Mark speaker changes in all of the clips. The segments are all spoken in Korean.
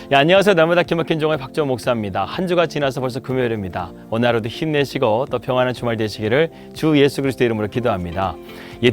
Speaker 1: 안녕하세요. 날마다 기막힌 종의 박정호 목사입니다. 한 주가 지나서 벌써 금요일입니다. 오늘 하루도 힘내시고 또 평안한 주말 되시기를 주 예수 그리스도 이름으로 기도합니다.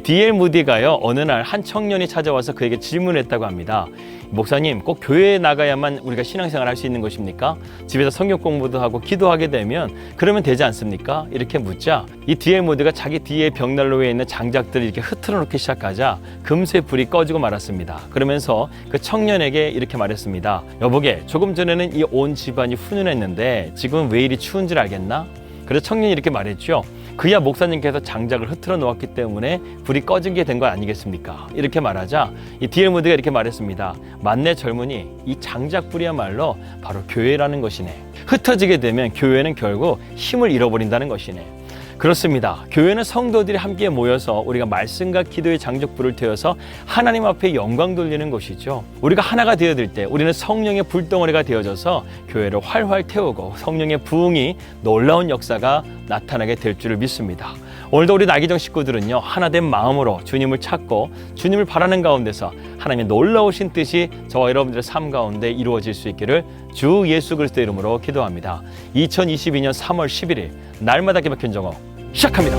Speaker 1: D.L. 무디가요, 어느 날 한 청년이 찾아와서 그에게 질문했다고 합니다. 목사님, 꼭 교회에 나가야만 우리가 신앙생활 할 수 있는 것입니까? 집에서 성경 공부도 하고 기도하게 되면 그러면 되지 않습니까? 이렇게 묻자 이 D.L. 무디가 자기 뒤에 벽난로에 있는 장작들을 이렇게 흐트러 놓기 시작하자 금세 불이 꺼지고 말았습니다. 그러면서 그 청년에게 이렇게 말했습니다. 여보게, 조금 전에는 이 온 집안이 훈훈했는데 지금은 왜 이리 추운지 알겠나? 그래서 청년이 이렇게 말했죠. 그야 목사님께서 장작을 흐트러 놓았기 때문에 불이 꺼진 게 된 거 아니겠습니까? 이렇게 말하자 이 D.L. 무디가 이렇게 말했습니다. 맞네 젊은이, 이 장작불이야말로 바로 교회라는 것이네. 흩어지게 되면 교회는 결국 힘을 잃어버린다는 것이네. 그렇습니다. 교회는 성도들이 함께 모여서 우리가 말씀과 기도의 장작불을 태워서 하나님 앞에 영광 돌리는 것이죠. 우리가 하나가 되어들 때 우리는 성령의 불덩어리가 되어져서 교회를 활활 태우고 성령의 부흥이 놀라운 역사가 나타나게 될 줄을 믿습니다. 오늘도 우리 나기정 식구들은요, 하나된 마음으로 주님을 찾고 주님을 바라는 가운데서 하나님의 놀라우신 뜻이 저와 여러분들의 삶 가운데 이루어질 수 있기를 주 예수 그리스도 이름으로 기도합니다. 2022년 3월 11일 날마다 기막힌 정오 시작합니다.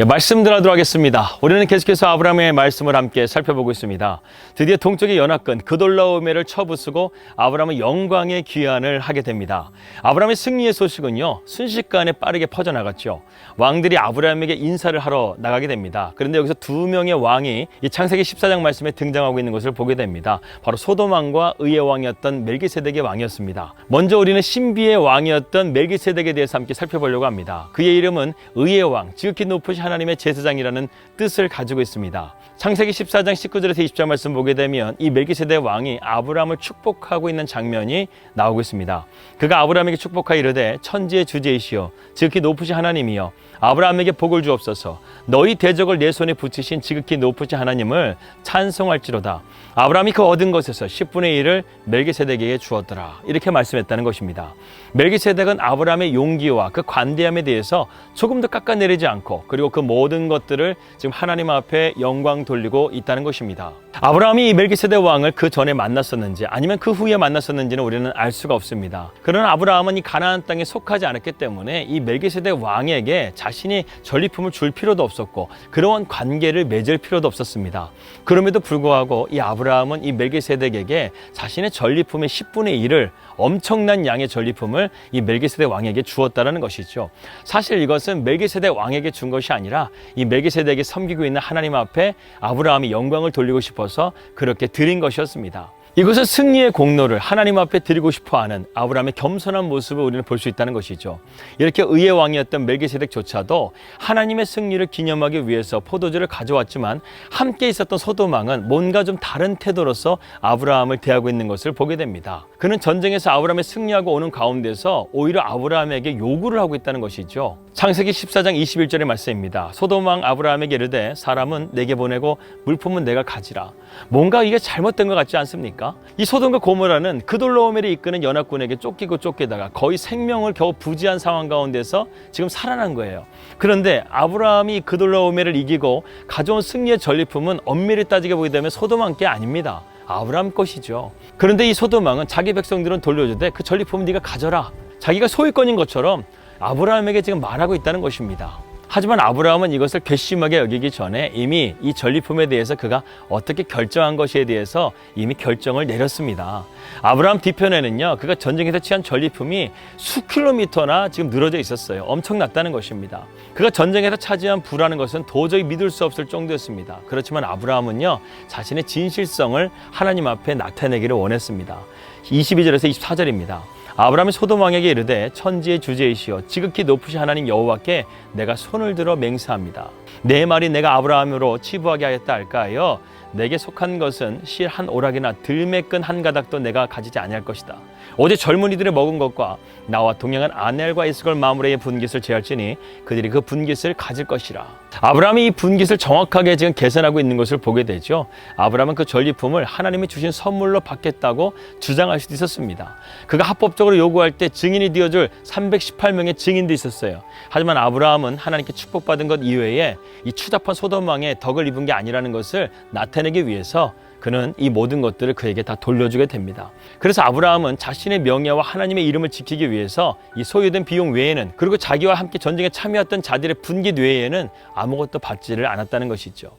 Speaker 1: 말씀 들어가도록 하겠습니다. 우리는 계속해서 아브라함의 말씀을 함께 살펴보고 있습니다. 드디어 동쪽의 연합군 그돌라오메를 쳐부수고 아브라함은 영광의 귀환을 하게 됩니다. 아브라함의 승리의 소식은요, 순식간에 빠르게 퍼져나갔죠. 왕들이 아브라함에게 인사를 하러 나가게 됩니다. 그런데 여기서 두 명의 왕이 이 창세기 14장 말씀에 등장하고 있는 것을 보게 됩니다. 바로 소돔 왕과 의의 왕이었던 멜기세덱의 왕이었습니다. 먼저 우리는 신비의 왕이었던 멜기세덱에 대해서 함께 살펴보려고 합니다. 그의 이름은 의의 왕, 지극히 높으신 하나님의 제사장이라는 뜻을 가지고 있습니다. 창세기 14장 19절에서 20절 말씀 보게 되면 이 멜기세덱 왕이 아브라함을 축복하고 있는 장면이 나오고 있습니다. 그가 아브라함에게 축복하여 이르되 천지의 주제이시여 지극히 높으신 하나님이여 아브라함에게 복을 주옵소서. 너희 대적을 내 손에 붙이신 지극히 높으신 하나님을 찬송할지로다. 아브라함이 그 얻은 것에서 10분의 1을 멜기세덱에게 주었더라. 이렇게 말씀했다는 것입니다. 멜기세덱은 아브라함의 용기와 그 관대함에 대해서 조금 더 깎아내리지 않고, 그리고 그 모든 것들을 지금 하나님 앞에 영광 돌리고 있다는 것입니다. 아브라함이 이 멜기세덱 왕을 그 전에 만났었는지 아니면 그 후에 만났었는지는 우리는 알 수가 없습니다. 그러나 아브라함은 이 가나안 땅에 속하지 않았기 때문에 이 멜기세덱 왕에게 자신이 전리품을 줄 필요도 없었고 그러한 관계를 맺을 필요도 없었습니다. 그럼에도 불구하고 이 아브라함은 이 멜기세덱에게 자신의 전리품의 10분의 1을, 엄청난 양의 전리품을 이 멜기세덱 왕에게 주었다는 것이죠. 사실 이것은 멜기세덱 왕에게 준 것이 아니라 이 멜기세덱이 섬기고 있는 하나님 앞에 아브라함이 영광을 돌리고 싶어서 그렇게 드린 것이었습니다. 이것은 승리의 공로를 하나님 앞에 드리고 싶어하는 아브라함의 겸손한 모습을 우리는 볼 수 있다는 것이죠. 이렇게 의의 왕이었던 멜기세덱조차도 하나님의 승리를 기념하기 위해서 포도주를 가져왔지만 함께 있었던 소돔 왕은 뭔가 좀 다른 태도로서 아브라함을 대하고 있는 것을 보게 됩니다. 그는 전쟁에서 아브라함이 승리하고 오는 가운데서 오히려 아브라함에게 요구를 하고 있다는 것이죠. 창세기 14장 21절의 말씀입니다. 소돔 왕 아브라함에게 이르되 사람은 내게 보내고 물품은 내가 가지라. 뭔가 이게 잘못된 것 같지 않습니까? 이 소돔과 고모라는 그돌라오멜을 이끄는 연합군에게 쫓기고 쫓기다가 거의 생명을 겨우 부지한 상황 가운데서 지금 살아난 거예요. 그런데 아브라함이 그돌라오멜을 이기고 가져온 승리의 전리품은 엄밀히 따지게 보게 되면 소돔 왕께 아닙니다. 아브라함 것이죠. 그런데 이 소돔 왕은 자기 백성들은 돌려주되 그 전리품은 네가 가져라. 자기가 소유권인 것처럼 아브라함에게 지금 말하고 있다는 것입니다. 하지만 아브라함은 이것을 괘씸하게 여기기 전에 이미 이 전리품에 대해서 그가 어떻게 결정한 것에 대해서 이미 결정을 내렸습니다. 아브라함 뒤편에는요, 그가 전쟁에서 취한 전리품이 수킬로미터나 지금 늘어져 있었어요. 엄청났다는 것입니다. 그가 전쟁에서 차지한 부라는 것은 도저히 믿을 수 없을 정도였습니다. 그렇지만 아브라함은요, 자신의 진실성을 하나님 앞에 나타내기를 원했습니다. 22절에서 24절입니다. 아브라함이 소돔 왕에게 이르되 천지의 주제이시여 지극히 높으신 하나님 여호와께 내가 손을 들어 맹세합니다. 내 말이 내가 아브라함으로 치부하게 하였다 할까하여 내게 속한 것은 실 한 오락이나 들매끈 한 가닥도 내가 가지지 아니할 것이다. 어제 젊은이들이 먹은 것과 나와 동행한 아넬과 이스걸 마므레의 분깃을 제할지니 그들이 그 분깃을 가질 것이라. 아브라함이 이 분깃을 정확하게 지금 계산하고 있는 것을 보게 되죠. 아브라함은 그 전리품을 하나님이 주신 선물로 받겠다고 주장할 수도 있었습니다. 그가 합법적으로 요구할 때 증인이 되어줄 318명의 증인도 있었어요. 하지만 아브라함은 하나님께 축복받은 것 이외에 이 추잡한 소돔 왕의 덕을 입은 게 아니라는 것을 나타내기 위해서 그는 이 모든 것들을 그에게 다 돌려주게 됩니다. 그래서 아브라함은 자신의 명예와 하나님의 이름을 지키기 위해서 이 소요된 비용 외에는, 그리고 자기와 함께 전쟁에 참여했던 자들의 분깃 외에는 아무것도 받지를 않았다는 것이죠.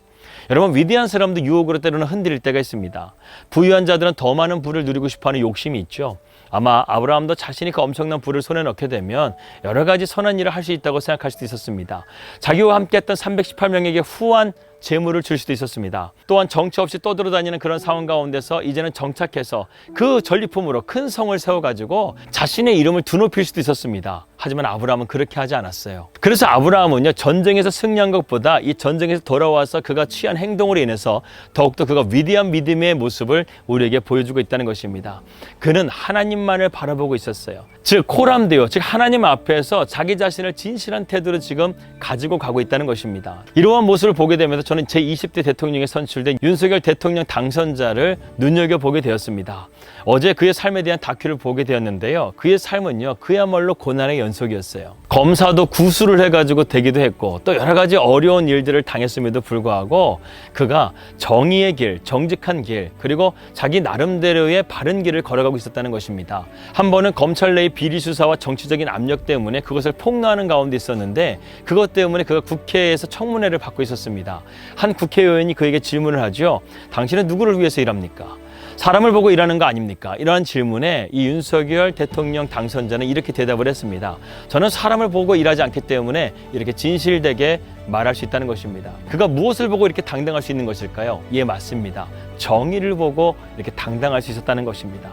Speaker 1: 여러분, 위대한 사람도 유혹으로 때로는 흔들릴 때가 있습니다. 부유한 자들은 더 많은 부를 누리고 싶어하는 욕심이 있죠. 아마 아브라함도 자신이 그 엄청난 부를 손에 넣게 되면 여러 가지 선한 일을 할 수 있다고 생각할 수도 있었습니다. 자기와 함께했던 318명에게 후한 재물을 줄 수도 있었습니다. 또한 정처 없이 떠들어다니는 그런 상황 가운데서 이제는 정착해서 그 전리품으로 큰 성을 세워가지고 자신의 이름을 드높일 수도 있었습니다. 하지만 아브라함은 그렇게 하지 않았어요. 그래서 아브라함은요, 전쟁에서 승리한 것보다 이 전쟁에서 돌아와서 그가 취한 행동으로 인해서 더욱더 그가 위대한 믿음의 모습을 우리에게 보여주고 있다는 것입니다. 그는 하나님만을 바라보고 있었어요. 즉 코람데오, 즉 하나님 앞에서 자기 자신을 진실한 태도로 지금 가지고 가고 있다는 것입니다. 이러한 모습을 보게 되면서 저는 제20대 대통령에 선출된 윤석열 대통령 당선자를 눈여겨보게 되었습니다. 어제 그의 삶에 대한 다큐를 보게 되었는데요. 그의 삶은요, 그야말로 고난의 연속이었어요. 검사도 구술을 해가지고 되기도 했고 또 여러 가지 어려운 일들을 당했음에도 불구하고 그가 정의의 길, 정직한 길, 그리고 자기 나름대로의 바른 길을 걸어가고 있었다는 것입니다. 한 번은 검찰 내의 비리 수사와 정치적인 압력 때문에 그것을 폭로하는 가운데 있었는데 그것 때문에 그가 국회에서 청문회를 받고 있었습니다. 한 국회의원이 그에게 질문을 하죠. 당신은 누구를 위해서 일합니까? 사람을 보고 일하는 거 아닙니까? 이러한 질문에 이 윤석열 대통령 당선자는 이렇게 대답을 했습니다. 저는 사람을 보고 일하지 않기 때문에 이렇게 진실되게 말할 수 있다는 것입니다. 그가 무엇을 보고 이렇게 당당할 수 있는 것일까요? 예, 맞습니다. 정의를 보고 이렇게 당당할 수 있었다는 것입니다.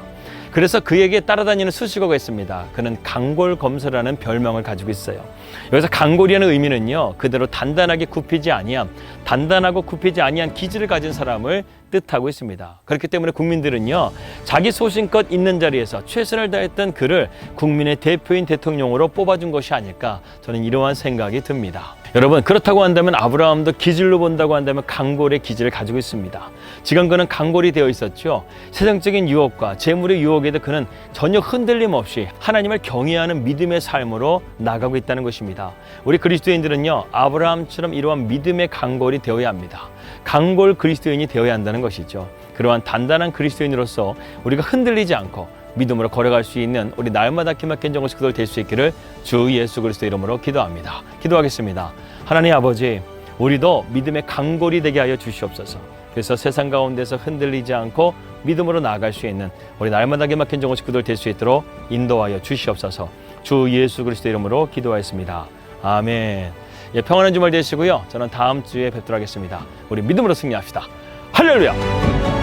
Speaker 1: 그래서 그에게 따라다니는 수식어가 있습니다. 그는 강골검서라는 별명을 가지고 있어요. 여기서 강골이라는 의미는요, 그대로 단단하게 굽히지 아니함, 단단하고 굽히지 아니한 기질을 가진 사람을 뜻하고 있습니다. 그렇기 때문에 국민들은요, 자기 소신껏 있는 자리에서 최선을 다했던 그를 국민의 대표인 대통령으로 뽑아준 것이 아닐까, 저는 이러한 생각이 듭니다. 여러분, 그렇다고 한다면 아브라함도 기질로 본다고 한다면 강골의 기질을 가지고 있습니다. 지금 그는 강골이 되어 있었죠. 세상적인 유혹과 재물의 유혹에도 그는 전혀 흔들림 없이 하나님을 경외하는 믿음의 삶으로 나가고 있다는 것입니다. 우리 그리스도인들은요, 아브라함처럼 이러한 믿음의 강골이 되어야 합니다. 강골 그리스도인이 되어야 한다는 것이죠. 그러한 단단한 그리스도인으로서 우리가 흔들리지 않고 믿음으로 걸어갈 수 있는 우리 날마다 기막힌 정오식 그들 될 수 있기를 주 예수 그리스도 이름으로 기도합니다. 기도하겠습니다. 하나님 아버지, 우리도 믿음의 강골이 되게 하여 주시옵소서. 그래서 세상 가운데서 흔들리지 않고 믿음으로 나아갈 수 있는 우리 날마다 기막힌 정오식 그들 될 수 있도록 인도하여 주시옵소서. 주 예수 그리스도 이름으로 기도하였습니다. 아멘. 예, 평안한 주말 되시고요. 저는 다음 주에 뵙도록 하겠습니다. 우리 믿음으로 승리합시다. 할렐루야!